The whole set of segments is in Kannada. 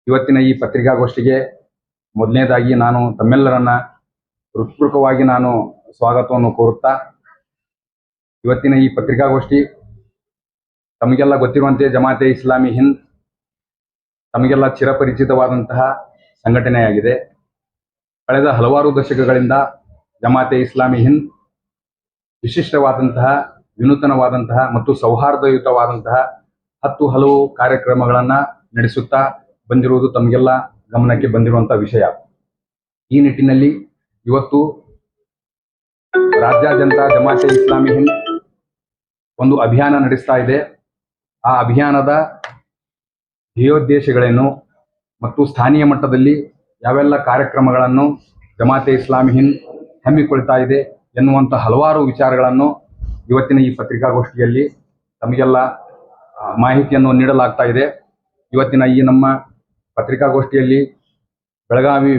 ಇವತ್ತಿನ ಈ ಪತ್ರಿಕಾಗೋಷ್ಠಿಗೆ ಮೊದಲನೇದಾಗಿ ನಾನು ತಮ್ಮೆಲ್ಲರನ್ನ ಹೃತ್ಪೂರ್ವಕವಾಗಿ ಸ್ವಾಗತವನ್ನು ಕೋರುತ್ತಾ, ಇವತ್ತಿನ ಈ ಪತ್ರಿಕಾಗೋಷ್ಠಿ ತಮಗೆಲ್ಲ ಗೊತ್ತಿರುವಂತೆ ಜಮಾತೆ ಇಸ್ಲಾಮಿ ಹಿಂದ್ ತಮಗೆಲ್ಲ ಚಿರಪರಿಚಿತವಾದಂತಹ ಸಂಘಟನೆಯಾಗಿದೆ. ಕಳೆದ ಹಲವಾರು ದಶಕಗಳಿಂದ ಜಮಾತೆ ಇಸ್ಲಾಮಿ ಹಿಂದ್ ವಿಶಿಷ್ಟವಾದಂತಹ, ವಿನೂತನವಾದಂತಹ ಮತ್ತು ಸೌಹಾರ್ದಯುತವಾದಂತಹ ಹಲವು ಕಾರ್ಯಕ್ರಮಗಳನ್ನು ನಡೆಸುತ್ತಾ ಬಂದಿರುವುದು ತಮಗೆಲ್ಲ ಗಮನಕ್ಕೆ ಬಂದಿರುವಂತಹ ವಿಷಯ. ಈ ನಿಟ್ಟಿನಲ್ಲಿ ಇವತ್ತು ರಾಜ್ಯಾದ್ಯಂತ ಜಮಾತೆ ಇಸ್ಲಾಮಿ ಹಿಂದ್ ಒಂದು ಅಭಿಯಾನ ನಡೆಸ್ತಾ ಇದೆ. ಆ ಅಭಿಯಾನದ ಧ್ಯೇಯೋದ್ದೇಶಗಳೇನು ಮತ್ತು ಸ್ಥಾನೀಯ ಮಟ್ಟದಲ್ಲಿ ಯಾವೆಲ್ಲ ಕಾರ್ಯಕ್ರಮಗಳನ್ನು ಜಮಾತೆ ಇಸ್ಲಾಮಿ ಹಿಂದ್ ಹಮ್ಮಿಕೊಳ್ತಾ ಇದೆ ಎನ್ನುವಂಥ ಹಲವಾರು ವಿಚಾರಗಳನ್ನು ಇವತ್ತಿನ ಈ ಪತ್ರಿಕಾಗೋಷ್ಠಿಯಲ್ಲಿ ತಮಗೆಲ್ಲ ಮಾಹಿತಿಯನ್ನು ನೀಡಲಾಗ್ತಾ ಇದೆ. ಇವತ್ತಿನ ಈ ನಮ್ಮ ಪತ್ರಿಕಾಗೋಷ್ಠಿಯಲ್ಲಿ ಬೆಳಗಾವಿ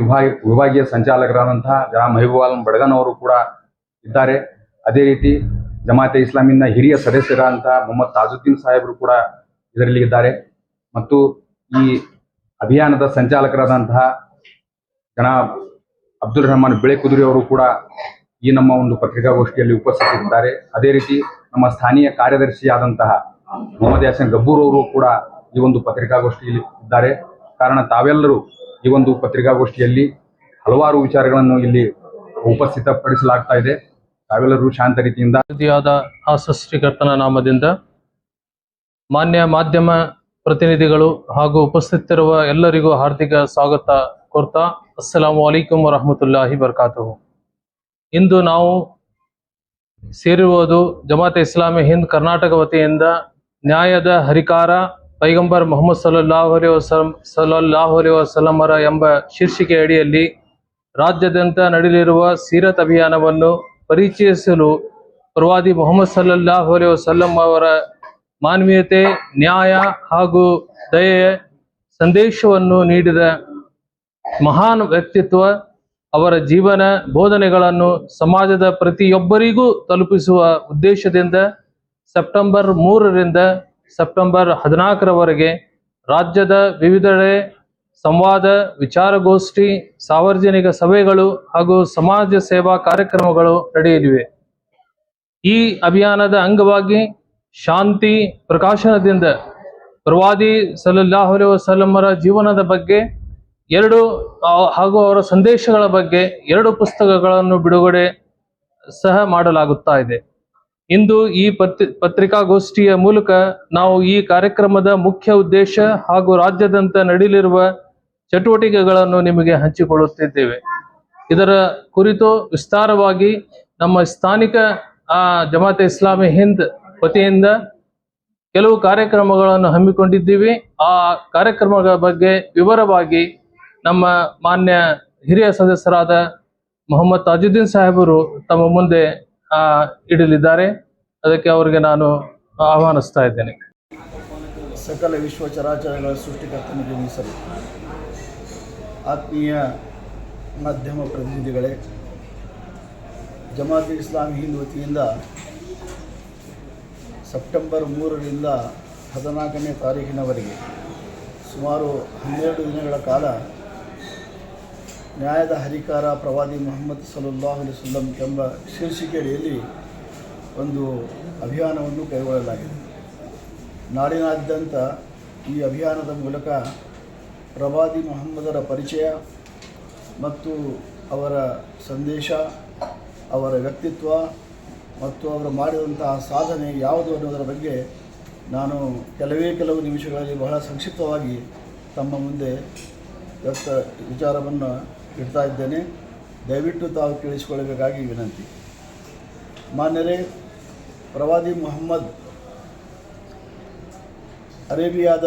ವಿಭಾಗೀಯ ಸಂಚಾಲಕರಾದಂತಹ ಜನಾಬ್ ಮೆಹಬೂಬ್ ಆಲಂ ಬಡಗನ್ ಅವರು ಕೂಡ ಇದ್ದಾರೆ. ಅದೇ ರೀತಿ ಜಮಾತೆ ಇಸ್ಲಾಮಿನ ಹಿರಿಯ ಸದಸ್ಯರಾದಂತಹ ಮೊಹಮ್ಮದ್ ತಾಜುದ್ದೀನ್ ಸಾಹೇಬರು ಕೂಡ ಇದರಲ್ಲಿ ಇದ್ದಾರೆ. ಮತ್ತು ಈ ಅಭಿಯಾನದ ಸಂಚಾಲಕರಾದಂತಹ ಜನಾಬ್ ಅಬ್ದುಲ್ ರೆಹಮಾನ್ ಬೆಳೆಕುದುರಿ ಅವರು ಕೂಡ ಈ ನಮ್ಮ ಒಂದು ಪತ್ರಿಕಾಗೋಷ್ಠಿಯಲ್ಲಿ ಉಪಸ್ಥಿತರಿದ್ದಾರೆ. ಅದೇ ರೀತಿ ನಮ್ಮ ಸ್ಥಾನೀಯ ಕಾರ್ಯದರ್ಶಿಯಾದಂತಹ ಮೊಹಮ್ಮದ್ ಯಾಸಿನ್ ಗಬ್ಬೂರ್ ಅವರು ಕೂಡ ಈ ಒಂದು ಪತ್ರಿಕಾಗೋಷ್ಠಿಯಲ್ಲಿ ಇದ್ದಾರೆ. ಕಾರಣ ತಾವೆಲ್ಲರೂ ಈ ಒಂದು ಪತ್ರಿಕಾಗೋಷ್ಠಿಯಲ್ಲಿ ಹಲವಾರು ವಿಚಾರಗಳನ್ನು ಇಲ್ಲಿ ಉಪಸ್ಥಿತಪಡಿಸಲಾಗ್ತಾ ಇದೆ. ತಾವೆಲ್ಲರೂ ಶಾಂತ ರೀತಿಯಿಂದ ಆ ಸೃಷ್ಟಿಕರ್ತನ ನಾಮದಿಂದ ಮಾನ್ಯ ಮಾಧ್ಯಮ ಪ್ರತಿನಿಧಿಗಳು ಹಾಗೂ ಉಪಸ್ಥಿತರಿರುವ ಎಲ್ಲರಿಗೂ ಹಾರ್ದಿಕ ಸ್ವಾಗತ ಕೋರ್ತಾ, ಅಸ್ಸಲಾಮು ಅಲೈಕುಂ ವರಹಮತುಲ್ಲಾಹಿ ಬರ್ಕಾತುಹು. ಇಂದು ನಾವು ಸೇರಿರುವುದು ಜಮಾತೆ ಇಸ್ಲಾಮಿ ಹಿಂದ್ ಕರ್ನಾಟಕ ವತಿಯಿಂದ ನ್ಯಾಯದ ಹರಿಕಾರ ಪೈಗಂಬರ್ ಮೊಹಮ್ಮದ್ ಸಲ್ಲಲ್ಲಾಹು ಅಲೈಹಿ ವಸಲ್ಲಮರ ಎಂಬ ಶೀರ್ಷಿಕೆ ಅಡಿಯಲ್ಲಿ ರಾಜ್ಯಾದ್ಯಂತ ನಡೆಯಲಿರುವ ಸೀರತ್ ಅಭಿಯಾನವನ್ನು ಪರಿಚಯಿಸಲು ಪ್ರವಾದಿ ಮೊಹಮ್ಮದ್ ಸಲ್ಲಲ್ಲಾಹು ಅಲೈಹಿ ವಸಲ್ಲಂ ಅವರ ಮಾನವೀಯತೆ, ನ್ಯಾಯ ಹಾಗೂ ದಯೆಯ ಸಂದೇಶವನ್ನು ನೀಡಿದ ಮಹಾನ್ ವ್ಯಕ್ತಿತ್ವ, ಅವರ ಜೀವನ ಬೋಧನೆಗಳನ್ನು ಸಮಾಜದ ಪ್ರತಿಯೊಬ್ಬರಿಗೂ ತಲುಪಿಸುವ ಉದ್ದೇಶದಿಂದ ಸೆಪ್ಟೆಂಬರ್ 3ರಿಂದ ಸೆಪ್ಟೆಂಬರ್ 14ರವರೆಗೆ ರಾಜ್ಯದ ವಿವಿಧೆಡೆ ಸಂವಾದ, ವಿಚಾರಗೋಷ್ಠಿ, ಸಾರ್ವಜನಿಕ ಸಭೆಗಳು ಹಾಗೂ ಸಮಾಜ ಸೇವಾ ಕಾರ್ಯಕ್ರಮಗಳು ನಡೆಯಲಿವೆ. ಈ ಅಭಿಯಾನದ ಅಂಗವಾಗಿ ಶಾಂತಿ ಪ್ರಕಾಶನದಿಂದ ಪ್ರವಾದಿ ಸಲ್ಲಲ್ಲಾಹು ಅಲೈಹಿ ವಸಲ್ಲಮರ ಜೀವನದ ಬಗ್ಗೆ ಹಾಗೂ ಅವರ ಸಂದೇಶಗಳ ಬಗ್ಗೆ 2 ಪುಸ್ತಕಗಳನ್ನು ಬಿಡುಗಡೆ ಸಹ ಮಾಡಲಾಗುತ್ತಾ ಇದೆ. ಇಂದು ಈ ಪತ್ರಿಕಾಗೋಷ್ಠಿಯ ಮೂಲಕ ನಾವು ಈ ಕಾರ್ಯಕ್ರಮದ ಮುಖ್ಯ ಉದ್ದೇಶ ಹಾಗೂ ರಾಜ್ಯಾದ್ಯಂತ ನಡೆಯಲಿರುವ ಚಟುವಟಿಕೆಗಳನ್ನು ನಿಮಗೆ ಹಂಚಿಕೊಳ್ಳುತ್ತಿದ್ದೇವೆ. ಇದರ ಕುರಿತು ವಿಸ್ತಾರವಾಗಿ ನಮ್ಮ ಸ್ಥಾನಿಕ ಜಮಾತೆ ಇಸ್ಲಾಮಿ ಹಿಂದ್ ವತಿಯಿಂದ ಕೆಲವು ಕಾರ್ಯಕ್ರಮಗಳನ್ನು ಹಮ್ಮಿಕೊಂಡಿದ್ದೀವಿ. ಆ ಕಾರ್ಯಕ್ರಮಗಳ ಬಗ್ಗೆ ವಿವರವಾಗಿ ನಮ್ಮ ಮಾನ್ಯ ಹಿರಿಯ ಸದಸ್ಯರಾದ ಮೊಹಮ್ಮದ್ ತಾಜುದ್ದೀನ್ ಸಾಹೇಬರು ತಮ್ಮ ಮುಂದೆ ಇಡಲಿದ್ದಾರೆ. ಅದಕ್ಕೆ ಅವರಿಗೆ ನಾನು ಆಹ್ವಾನಿಸ್ತಾ ಇದ್ದೇನೆ. ಸಕಲ ವಿಶ್ವ ಚರಾಚರಗಳ ಸೃಷ್ಟಿಕರ್ತನಿಗೆ ಮೀಸಲು. ಆತ್ಮೀಯ ಮಾಧ್ಯಮ ಪ್ರತಿನಿಧಿಗಳೇ, ಜಮಾತೆ ಇಸ್ಲಾಮಿ ಹಿಂದ್ ವತಿಯಿಂದ ಸೆಪ್ಟೆಂಬರ್ 3ರಿಂದ 14ನೇ ತಾರೀಕಿನವರೆಗೆ ಸುಮಾರು 12 ದಿನಗಳ ಕಾಲ ನ್ಯಾಯದ ಹರಿಕಾರ ಪ್ರವಾದಿ ಮೊಹಮ್ಮದ್ ಸಲ್ಲಲ್ಲಾಹು ಅಲೈಹಿ ವಸಲ್ಲಂ ಎಂಬ ಶೀರ್ಷಿಕೆಯಲ್ಲಿ ಒಂದು ಅಭಿಯಾನವನ್ನು ಕೈಗೊಳ್ಳಲಾಗಿದೆ. ನಾಡಿನಾದ್ಯಂತ ಈ ಅಭಿಯಾನದ ಮೂಲಕ ಪ್ರವಾದಿ ಮೊಹಮ್ಮದರ ಪರಿಚಯ ಮತ್ತು ಅವರ ಸಂದೇಶ, ಅವರ ವ್ಯಕ್ತಿತ್ವ ಮತ್ತು ಅವರು ಮಾಡಿದಂತಹ ಸಾಧನೆ ಯಾವುದು ಅನ್ನೋದರ ಬಗ್ಗೆ ನಾನು ಕೆಲವು ನಿಮಿಷಗಳಲ್ಲಿ ಬಹಳ ಸಂಕ್ಷಿಪ್ತವಾಗಿ ತಮ್ಮ ಮುಂದೆ ವಿಚಾರವನ್ನು ಇಡ್ತಾ ಇದ್ದೇನೆ. ದಯವಿಟ್ಟು ತಾವು ಕೇಳಿಸಿಕೊಳ್ಳಬೇಕಾಗಿ ವಿನಂತಿ. ಮಾನ್ಯರೇ, ಪ್ರವಾದಿ ಮೊಹಮ್ಮದ್ ಅರೇಬಿಯಾದ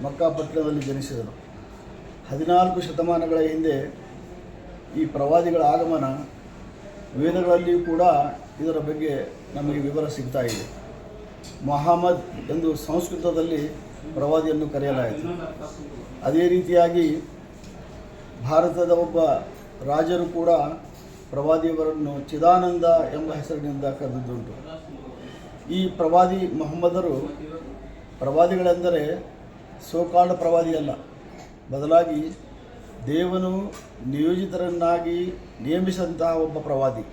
ಮಕ್ಕಾಪಟ್ಟಣದಲ್ಲಿ ಜನಿಸಿದರು. 14 ಶತಮಾನಗಳ ಹಿಂದೆ ಈ ಪ್ರವಾದಿಗಳ ಆಗಮನ ವೇದಗಳಲ್ಲಿಯೂ ಕೂಡ ಇದರ ಬಗ್ಗೆ ನಮಗೆ ವಿವರ ಸಿಗ್ತಾ ಇದೆ. ಮೊಹಮ್ಮದ್ ಎಂದು ಸಂಸ್ಕೃತದಲ್ಲಿ ಪ್ರವಾದಿಯನ್ನು ಕರೆಯಲಾಯಿತು. ಅದೇ ರೀತಿಯಾಗಿ ಭಾರತದ ಒಬ್ಬ ರಾಜರು ಕೂಡ ಪ್ರವಾದಿಯವರನ್ನು ಚಿದಾನಂದ ಎಂಬ ಹೆಸರಿನಿಂದ ಕರೆದಿದ್ದುಂಟು. ಈ ಪ್ರವಾದಿ ಮೊಹಮ್ಮದರು ಪ್ರವಾದಿಗಳೆಂದರೆ ಸೋಕಾಲ್ಡ್ ಪ್ರವಾದಿಯಲ್ಲ, ಬದಲಾಗಿ ದೇವನು ನಿಯೋಜಿತರನ್ನಾಗಿ ನೇಮಿಸಿದಂತಹ ಒಬ್ಬ ಪ್ರವಾದಿ.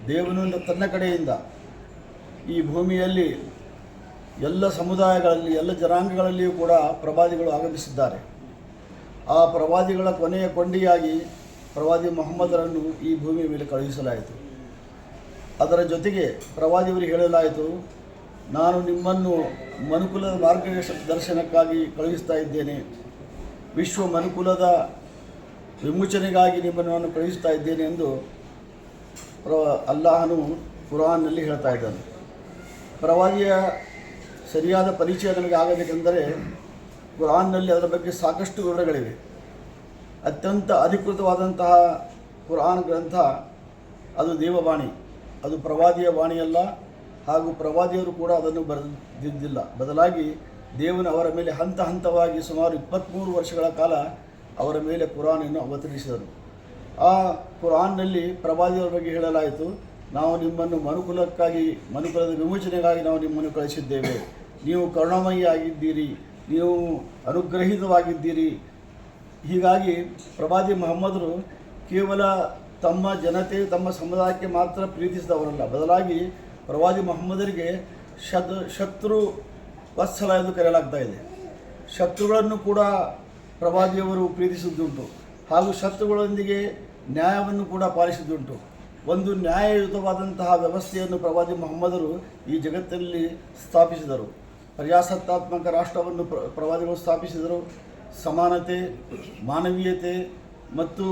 ದೇವನು ತನ್ನ ಕಡೆಯಿಂದ ಈ ಭೂಮಿಯಲ್ಲಿ ಎಲ್ಲ ಸಮುದಾಯಗಳಲ್ಲಿ ಎಲ್ಲ ಜನಾಂಗಗಳಲ್ಲಿಯೂ ಕೂಡ ಪ್ರವಾದಿಗಳು ಆಗಮಿಸಿದ್ದಾರೆ. ಆ ಪ್ರವಾದಿಗಳ ಕೊನೆಯ ಕೊಂಡಿಯಾಗಿ ಪ್ರವಾದಿ ಮೊಹಮ್ಮದರನ್ನು ಈ ಭೂಮಿಯ ಮೇಲೆ ಕಳುಹಿಸಲಾಯಿತು. ಅದರ ಜೊತೆಗೆ ಪ್ರವಾದಿಯವರಿಗೆ ಹೇಳಲಾಯಿತು, ನಾನು ನಿಮ್ಮನ್ನು ಮನುಕುಲದ ಮಾರ್ಗದರ್ಶನಕ್ಕಾಗಿ ಕಳುಹಿಸ್ತಾ ಇದ್ದೇನೆ, ವಿಶ್ವ ಮನುಕುಲದ ವಿಮೋಚನೆಗಾಗಿ ನಿಮ್ಮನ್ನು ನಾನು ಕಳುಹಿಸ್ತಾ ಇದ್ದೇನೆ ಎಂದು ಅಲ್ಲಾಹನು ಕುರಾನ್ನಲ್ಲಿ ಹೇಳ್ತಾ ಇದ್ದಾನೆ. ಪ್ರವಾದಿಯ ಸರಿಯಾದ ಪರಿಚಯ ನನಗೆ ಆಗಬೇಕೆಂದರೆ ಕುರಾನ್ನಲ್ಲಿ ಅದರ ಬಗ್ಗೆ ಸಾಕಷ್ಟು ವಿವರಗಳಿವೆ. ಅತ್ಯಂತ ಅಧಿಕೃತವಾದಂತಹ ಕುರಾನ್ ಗ್ರಂಥ ಅದು ದೇವವಾಣಿ, ಅದು ಪ್ರವಾದಿಯ ವಾಣಿಯಲ್ಲ. ಹಾಗೂ ಪ್ರವಾದಿಯವರು ಕೂಡ ಅದನ್ನು ಬರೆದಿದ್ದಿಲ್ಲ. ಬದಲಾಗಿ ದೇವನು ಅವರ ಮೇಲೆ ಹಂತ ಹಂತವಾಗಿ ಸುಮಾರು 23 ವರ್ಷಗಳ ಕಾಲ ಅವರ ಮೇಲೆ ಕುರಾನನ್ನು ಅವತರಿಸಿದರು. ಆ ಕುರಾನ್ನಲ್ಲಿ ಪ್ರವಾದಿಯವರ ಬಗ್ಗೆ ಹೇಳಲಾಯಿತು, ನಾವು ನಿಮ್ಮನ್ನು ಮನುಕುಲದ ವಿಮೋಚನೆಗಾಗಿ ನಾವು ನಿಮ್ಮನ್ನು ಕಳಿಸಿದ್ದೇವೆ. ನೀವು ಕರುಣಾಮಯಿಯಾಗಿದ್ದೀರಿ, ನೀವು ಅನುಗ್ರಹಿತವಾಗಿದ್ದೀರಿ. ಹೀಗಾಗಿ ಪ್ರವಾದಿ ಮೊಹಮ್ಮದರು ಕೇವಲ ತಮ್ಮ ಜನತೆ ತಮ್ಮ ಸಮುದಾಯಕ್ಕೆ ಮಾತ್ರ ಪ್ರೀತಿಸಿದವರಲ್ಲ, ಬದಲಾಗಿ ಪ್ರವಾದಿ ಮೊಹಮ್ಮದರಿಗೆ ಶತ್ರು ವತ್ಸಲ ಎಂದು ಕರೆಯಲಾಗ್ತಾ ಇದೆ. ಶತ್ರುಗಳನ್ನು ಕೂಡ ಪ್ರವಾದಿಯವರು ಪ್ರೀತಿಸಿದ್ದುಂಟು, ಹಾಗೂ ಶತ್ರುಗಳೊಂದಿಗೆ ನ್ಯಾಯವನ್ನು ಕೂಡ ಪಾಲಿಸಿದ್ದುಂಟು. ಒಂದು ನ್ಯಾಯಯುತವಾದಂತಹ ವ್ಯವಸ್ಥೆಯನ್ನು ಪ್ರವಾದಿ ಮೊಹಮ್ಮದರು ಈ ಜಗತ್ತಿನಲ್ಲಿ ಸ್ಥಾಪಿಸಿದರು. ಪ್ರಜಾಸತ್ತಾತ್ಮಕ ರಾಷ್ಟ್ರವನ್ನು ಪ್ರವಾದಿಗಳು ಸ್ಥಾಪಿಸಿದರು. ಸಮಾನತೆ, ಮಾನವೀಯತೆ ಮತ್ತು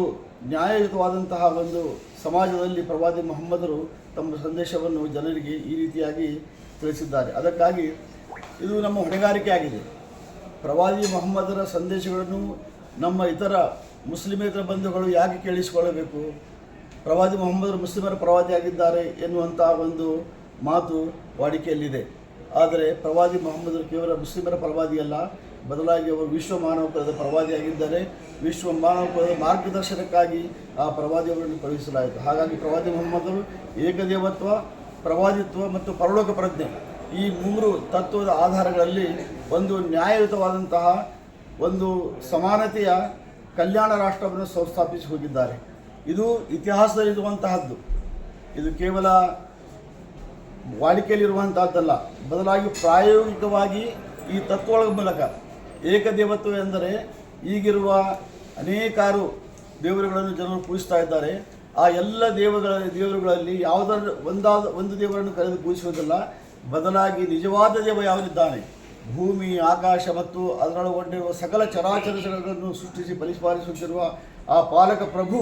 ನ್ಯಾಯಯುತವಾದಂತಹ ಒಂದು ಸಮಾಜದಲ್ಲಿ ಪ್ರವಾದಿ ಮೊಹಮ್ಮದರು ತಮ್ಮ ಸಂದೇಶವನ್ನು ಜನರಿಗೆ ಈ ರೀತಿಯಾಗಿ ತಿಳಿಸಿದ್ದಾರೆ. ಅದಕ್ಕಾಗಿ ಇದು ನಮ್ಮ ಹೊಣೆಗಾರಿಕೆ ಆಗಿದೆ. ಪ್ರವಾದಿ ಮೊಹಮ್ಮದರ ಸಂದೇಶಗಳನ್ನು ನಮ್ಮ ಇತರ ಮುಸ್ಲಿಮೇತರ ಬಂಧುಗಳು ಯಾಕೆ ಕೇಳಿಸಿಕೊಳ್ಳಬೇಕು? ಪ್ರವಾದಿ ಮೊಹಮ್ಮದರು ಮುಸ್ಲಿಮರ ಪ್ರವಾದಿಯಾಗಿದ್ದಾರೆ ಎನ್ನುವಂಥ ಒಂದು ಮಾತು ವಾಡಿಕೆಯಲ್ಲಿದೆ. ಆದರೆ ಪ್ರವಾದಿ ಮೊಹಮ್ಮದರು ಕೇವಲ ಮುಸ್ಲಿಮರ ಪ್ರವಾದಿಯಲ್ಲ, ಬದಲಾಗಿ ಅವರು ವಿಶ್ವ ಮಾನವ ಕುಲದ ಪ್ರವಾದಿಯಾಗಿದ್ದಾರೆ. ವಿಶ್ವ ಮಾನವ ಕುಲದ ಮಾರ್ಗದರ್ಶನಕ್ಕಾಗಿ ಆ ಪ್ರವಾದಿಯವರನ್ನು ಕಳುಹಿಸಲಾಯಿತು. ಹಾಗಾಗಿ ಪ್ರವಾದಿ ಮೊಹಮ್ಮದರು ಏಕದೇವತ್ವ, ಪ್ರವಾದಿತ್ವ ಮತ್ತು ಪರಲೋಕ ಪ್ರಜ್ಞೆ ಈ 3 ತತ್ವದ ಆಧಾರಗಳಲ್ಲಿ ಒಂದು ನ್ಯಾಯಯುತವಾದಂತಹ ಒಂದು ಸಮಾನತೆಯ ಕಲ್ಯಾಣ ರಾಷ್ಟ್ರವನ್ನು ಸಂಸ್ಥಾಪಿಸಿ ಹೋಗಿದ್ದಾರೆ. ಇದು ಇತಿಹಾಸದಲ್ಲಿರುವಂತಹದ್ದು. ಇದು ಕೇವಲ ವಾಡಿಕೆಯಲ್ಲಿರುವಂತಹದ್ದಲ್ಲ, ಬದಲಾಗಿ ಪ್ರಾಯೋಗಿಕವಾಗಿ ಈ ತತ್ವಗಳ ಮೂಲಕ ಏಕದೇವತ್ವ ಎಂದರೆ ಈಗಿರುವ ಅನೇಕಾರು ದೇವರುಗಳನ್ನು ಜನರು ಪೂಜಿಸ್ತಾ ಇದ್ದಾರೆ. ಆ ಎಲ್ಲ ದೇವರುಗಳಲ್ಲಿ ಯಾವುದಾದ್ರೂ ಒಂದು ದೇವರನ್ನು ಕರೆದು ಪೂಜಿಸುವುದಿಲ್ಲ, ಬದಲಾಗಿ ನಿಜವಾದ ದೇವ ಯಾವನಿದ್ದಾನೆ, ಭೂಮಿ, ಆಕಾಶ ಮತ್ತು ಅದರೊಳಗೊಂಡಿರುವ ಸಕಲ ಚರಾಚರ ಜಗತ್ತನ್ನು ಸೃಷ್ಟಿಸಿ ಪರಿಪಾಲಿಸುತ್ತಿರುವ ಆ ಪಾಲಕ ಪ್ರಭು,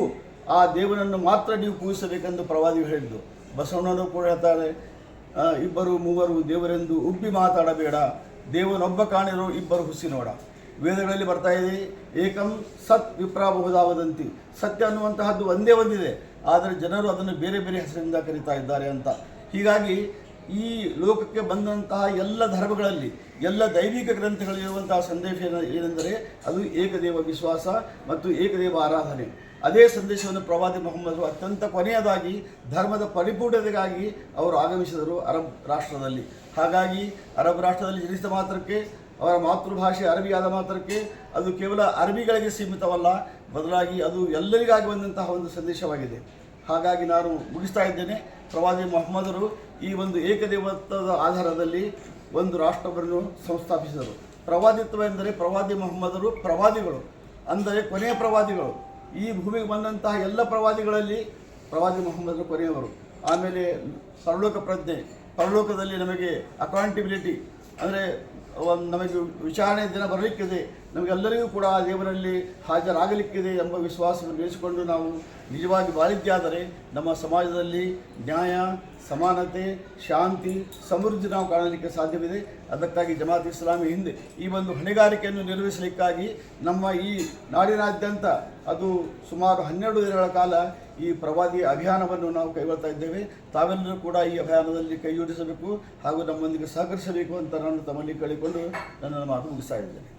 ಆ ದೇವನನ್ನು ಮಾತ್ರ ನೀವು ಪೂಜಿಸಬೇಕೆಂದು ಪ್ರವಾದಿಗಳು ಹೇಳಿದ್ದು. ಬಸವಣ್ಣನವರು ಕೂಡ ಹೇಳ್ತಾರೆ, ಇಬ್ಬರು ಮೂವರು ದೇವರೆಂದು ಉಬ್ಬಿ ಮಾತಾಡಬೇಡ, ದೇವನೊಬ್ಬ ಕಾಣಿರೋ ಇಬ್ಬರು ಹುಸಿ ನೋಡ. ವೇದಗಳಲ್ಲಿ ಬರ್ತಾ ಇದೆ, ಏಕಂ ಸತ್ ವಿಪ್ರಾಬಹುದಾವದಂತಿ, ಸತ್ಯ ಅನ್ನುವಂತಹದ್ದು ಒಂದೇ ಒಂದಿದೆ, ಆದರೆ ಜನರು ಅದನ್ನು ಬೇರೆ ಬೇರೆ ಹೆಸರಿನಿಂದ ಕರೀತಾ ಇದ್ದಾರೆ ಅಂತ. ಹೀಗಾಗಿ ಈ ಲೋಕಕ್ಕೆ ಬಂದಂತಹ ಎಲ್ಲ ಧರ್ಮಗಳಲ್ಲಿ ಎಲ್ಲ ದೈವಿಕ ಗ್ರಂಥಗಳಿರುವಂತಹ ಸಂದೇಶ ಏನೆಂದರೆ ಅದು ಏಕದೇವ ವಿಶ್ವಾಸ ಮತ್ತು ಏಕದೇವ ಆರಾಧನೆ. ಅದೇ ಸಂದೇಶವನ್ನು ಪ್ರವಾದಿ ಮೊಹಮ್ಮದರು ಅತ್ಯಂತ ಕೊನೆಯದಾಗಿ ಧರ್ಮದ ಪರಿಪೂರ್ಣತೆಗಾಗಿ ಅವರು ಆಗಮಿಸಿದರು ಅರಬ್ ರಾಷ್ಟ್ರದಲ್ಲಿ. ಹಾಗಾಗಿ ಅರಬ್ ರಾಷ್ಟ್ರದಲ್ಲಿ ಜನಿಸಿದ ಮಾತ್ರಕ್ಕೆ, ಅವರ ಮಾತೃಭಾಷೆ ಅರಬಿಯಾದ ಮಾತ್ರಕ್ಕೆ ಅದು ಕೇವಲ ಅರಬಿಗಳಿಗೆ ಸೀಮಿತವಲ್ಲ, ಬದಲಾಗಿ ಅದು ಎಲ್ಲರಿಗಾಗಿ ಬಂದಂತಹ ಒಂದು ಸಂದೇಶವಾಗಿದೆ. ಹಾಗಾಗಿ ನಾನು ಮುಗಿಸ್ತಾ ಇದ್ದೇನೆ. ಪ್ರವಾದಿ ಮೊಹಮ್ಮದರು ಈ ಒಂದು ಏಕದೇವತ್ವದ ಆಧಾರದಲ್ಲಿ ಒಂದು ರಾಷ್ಟ್ರವನ್ನು ಸಂಸ್ಥಾಪಿಸಿದರು. ಪ್ರವಾದಿತ್ವ ಎಂದರೆ ಪ್ರವಾದಿ ಮೊಹಮ್ಮದರು ಪ್ರವಾದಿಗಳು, ಅಂದರೆ ಕೊನೆಯ ಪ್ರವಾದಿಗಳು. ಈ ಭೂಮಿಗೆ ಬಂದಂತಹ ಎಲ್ಲ ಪ್ರವಾದಿಗಳಲ್ಲಿ ಪ್ರವಾದಿ ಮೊಹಮ್ಮದರು ಕೊನೆಯವರು. ಆಮೇಲೆ ಪರಲೋಕ ಪ್ರಜ್ಞೆ, ಪರಲೋಕದಲ್ಲಿ ನಮಗೆ ಅಕೌಂಟಬಿಲಿಟಿ ಅಂದರೆ ನಮಗೆ ವಿಚಾರಣೆ ದಿನ ಬರಲಿಕ್ಕಿದೆ, ನಮಗೆಲ್ಲರಿಗೂ ಕೂಡ ಆ ದೇವರಲ್ಲಿ ಹಾಜರಾಗಲಿಕ್ಕಿದೆ ಎಂಬ ವಿಶ್ವಾಸವನ್ನು ಬೆಳೆಸಿಕೊಂಡು ನಾವು ನಿಜವಾಗಿ ಬಾಳಿದ್ದಾದರೆ ನಮ್ಮ ಸಮಾಜದಲ್ಲಿ ನ್ಯಾಯ, ಸಮಾನತೆ, ಶಾಂತಿ, ಸಮೃದ್ಧಿ ನಾವು ಕಾಣಲಿಕ್ಕೆ ಸಾಧ್ಯವಿದೆ. ಅದಕ್ಕಾಗಿ ಜಮಾತ್ ಇಸ್ಲಾಮಿ ಹಿಂದೆ ಈ ಒಂದು ಹೊಣೆಗಾರಿಕೆಯನ್ನು ನಿರ್ವಹಿಸಲಿಕ್ಕಾಗಿ ನಮ್ಮ ಈ ನಾಡಿನಾದ್ಯಂತ ಅದು ಸುಮಾರು 12 ದಿನಗಳ ಕಾಲ ಈ ಪ್ರವಾದಿ ಅಭಿಯಾನವನ್ನು ನಾವು ಕೈಗೊಳ್ತಾ ಇದ್ದೇವೆ. ತಾವೆಲ್ಲರೂ ಕೂಡ ಈ ಅಭಿಯಾನದಲ್ಲಿ ಕೈಜೋಡಿಸಬೇಕು ಹಾಗೂ ನಮ್ಮೊಂದಿಗೆ ಸಹಕರಿಸಬೇಕು ಅಂತ ನಾನು ತಮ್ಮಲ್ಲಿ ಕೇಳಿಕೊಂಡು ನನ್ನ ಮಾತು ಮುಗಿಸ್ತಾ ಇದ್ದೇನೆ.